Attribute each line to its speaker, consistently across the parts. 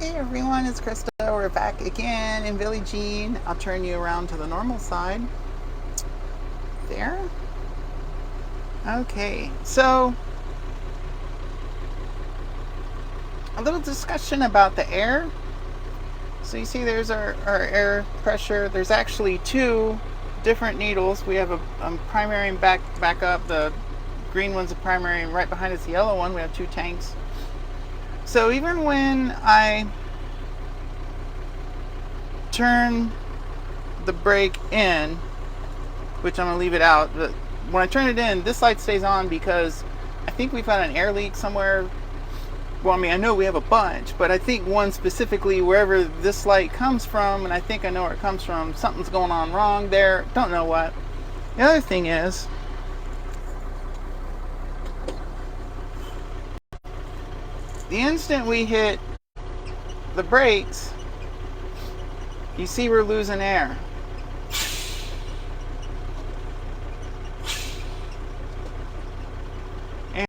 Speaker 1: Hey everyone, it's Krista. We're back again in Billie Jean. I'll turn you around to the normal side. There. Okay, so a little discussion about the air. So you see there's our air pressure. There's actually two different needles. We have a primary and backup. The green one's a primary, and right behind us the yellow one. We have two tanks. So even when I turn the brake in, which I'm going to leave it out, but when I turn it in, this light stays on because I think we've had an air leak somewhere. Well, I mean, I know we have a bunch, but I think one specifically, wherever this light comes from, and I think I know where it comes from, something's going on wrong there. Don't know what. The other thing is, the instant we hit the brakes, you see we're losing air.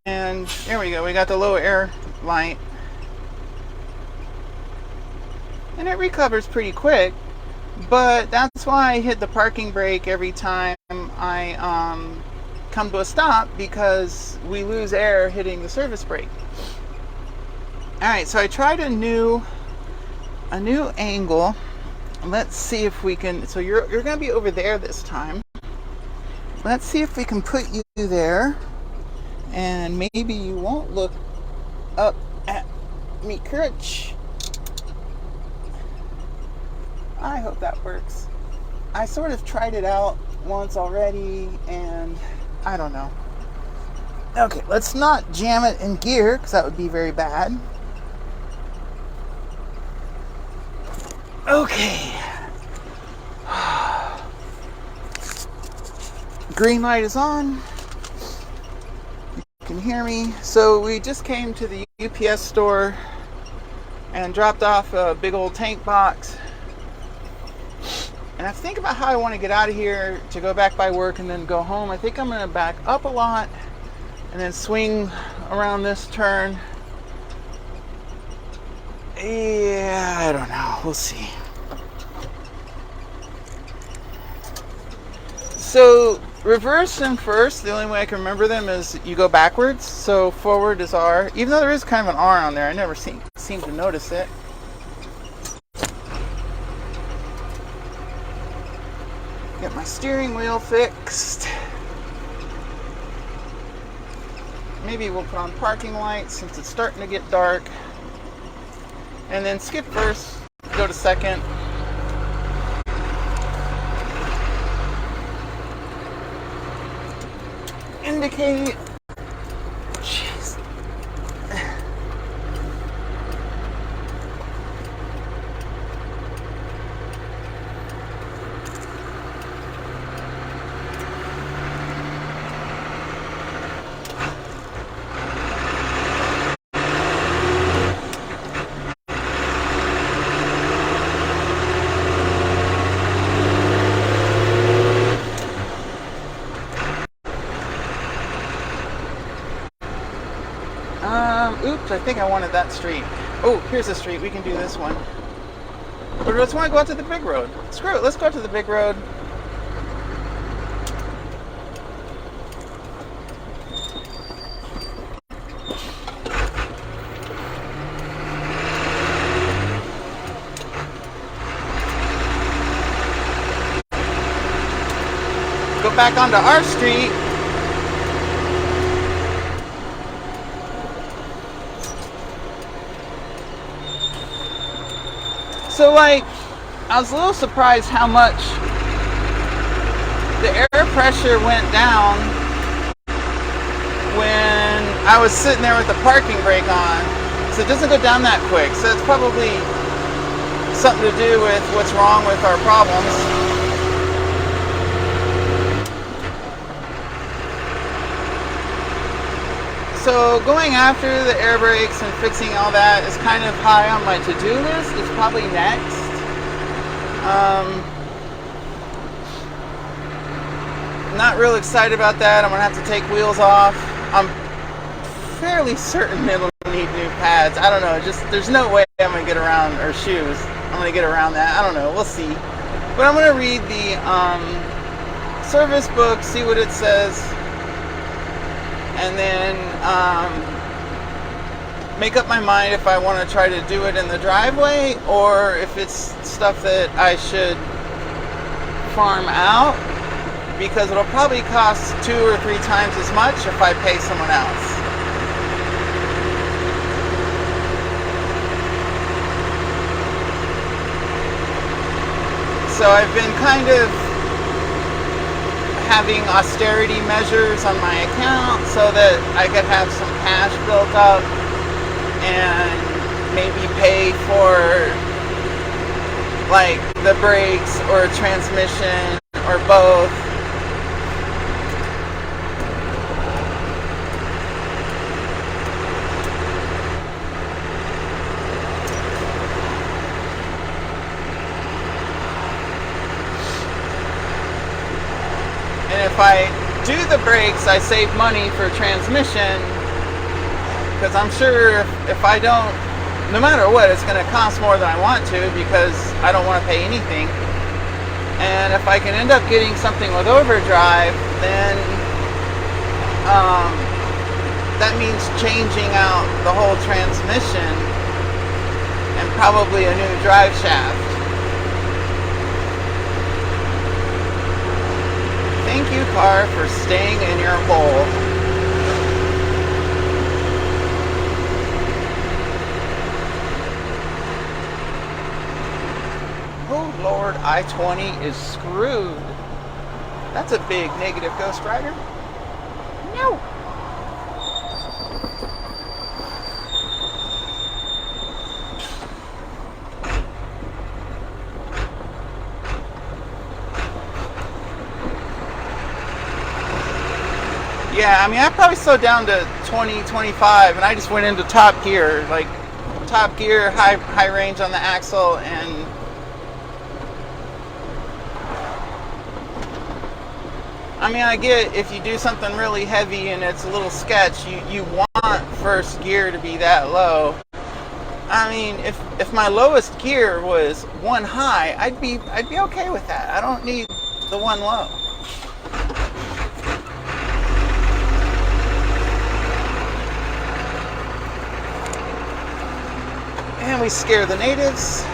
Speaker 1: And there we go, we got the low air light. And it recovers pretty quick, but that's why I hit the parking brake every time I come to a stop, because we lose air hitting the service brake. Alright, so I tried a new angle. Let's see if we can, so you're going to be over there this time. Let's see if we can put you there. And maybe you won't look up at me crutch. I hope that works. I sort of tried it out once already, and I don't know. Okay, let's not jam it in gear, because that would be very bad. Okay. Green light is on. Can hear me. So we just came to the UPS store and dropped off a big old tank box, and I think about how I want to get out of here to go back by work and then go home. I think I'm going to back up a lot and then swing around this turn. Yeah, I don't know, we'll see. So reverse and first, the only way I can remember them is you go backwards. So forward is R, even though there is kind of an R on there. I never seem to notice it. Get my steering wheel fixed. Maybe we'll put on parking lights since it's starting to get dark. And then skip first, go to second. Indicate. Jeez. Oops, I think I wanted that street. Oh, here's the street. We can do this one. But let's want to go out to the big road. Screw it. Let's go out to the big road. Go back onto our street. So, like, I was a little surprised how much the air pressure went down when I was sitting there with the parking brake on. So it doesn't go down that quick. So it's probably something to do with what's wrong with our problems. So going after the air brakes and fixing all that is kind of high on my to-do list. It's probably next. Not real excited about that. I'm going to have to take wheels off. I'm fairly certain it'll need new pads. pads. I don't know. Just there's no way I'm gonna get around, or shoes. I'm gonna get around that. I don't know. We'll see. But I'm gonna read the service book, see what it says, and then make up my mind if I want to try to do it in the driveway or if it's stuff that I should farm out, because it'll probably cost 2 or 3 times as much if I pay someone else. So I've been kind of having austerity measures on my account so that I could have some cash built up and maybe pay for like the brakes or transmission or both. And if I do the brakes, I save money for transmission, because I'm sure if I don't, no matter what, it's going to cost more than I want to because I don't want to pay anything. And if I can end up getting something with overdrive, then that means changing out the whole transmission and probably a new drive shaft. Thank you, car, for staying in your hole. Oh Lord, I-20 is screwed. That's a big negative, Ghost Rider. No. Yeah, I mean, I probably slowed down to 20, 25, and I just went into top gear, like top gear, high range on the axle, and I mean, I get if you do something really heavy and it's a little sketch, you want first gear to be that low. I mean, if my lowest gear was 1 high, I'd be okay with that. I don't need the 1 low. And we scare the natives.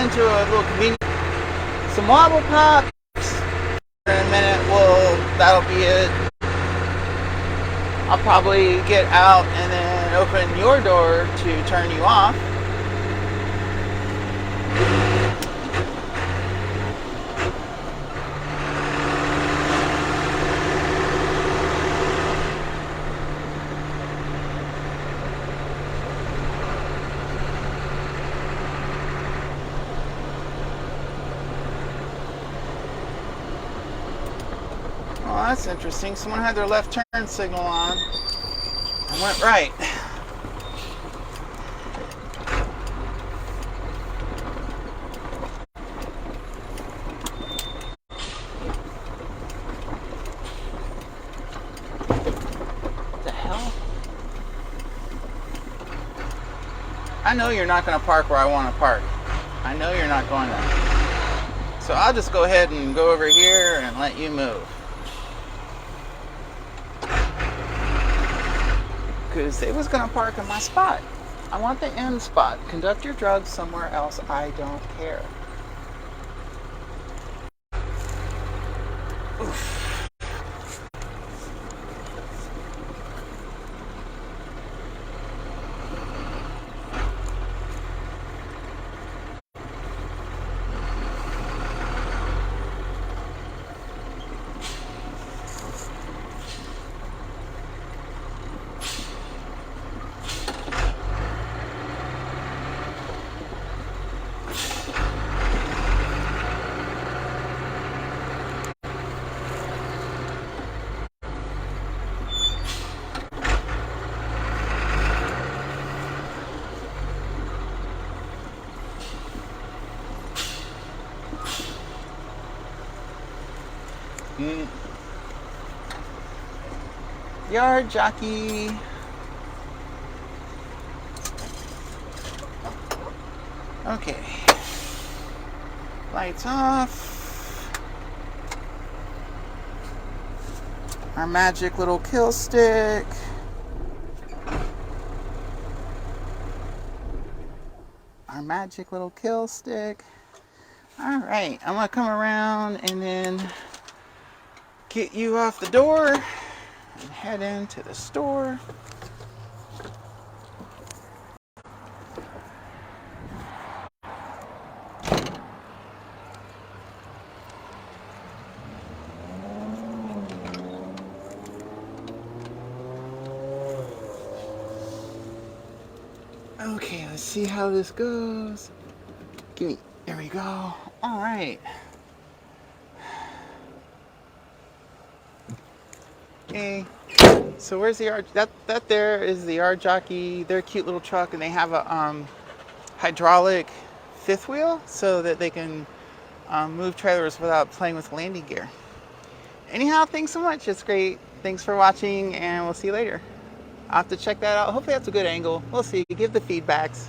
Speaker 1: Into a little convenient, some wobble pops. In a minute, that'll be it. I'll probably get out and then open your door to turn you off. that's interesting. Someone had their left turn signal on and went right. What the hell? I know you're not going to park where I want to park. I know you're not going there. So I'll just go ahead and go over here and let you move. Because they was going to park in my spot. I want the end spot. Conduct your drugs somewhere else. I don't care. Oof. Yard jockey. Okay. Lights off. Our magic little kill stick. Our magic little kill stick. Alright, I'm gonna come around and then get you off the door and head into the store. Okay, let's see how this goes. Give me, there we go. Alright. Okay. So where's the yard? That there is the yard jockey. They're a cute little truck, and they have a hydraulic fifth wheel so that they can move trailers without playing with landing gear. Anyhow, thanks so much. It's great. Thanks for watching, and we'll see you later. I'll have to check that out. Hopefully that's a good angle. We'll see. Give the feedbacks.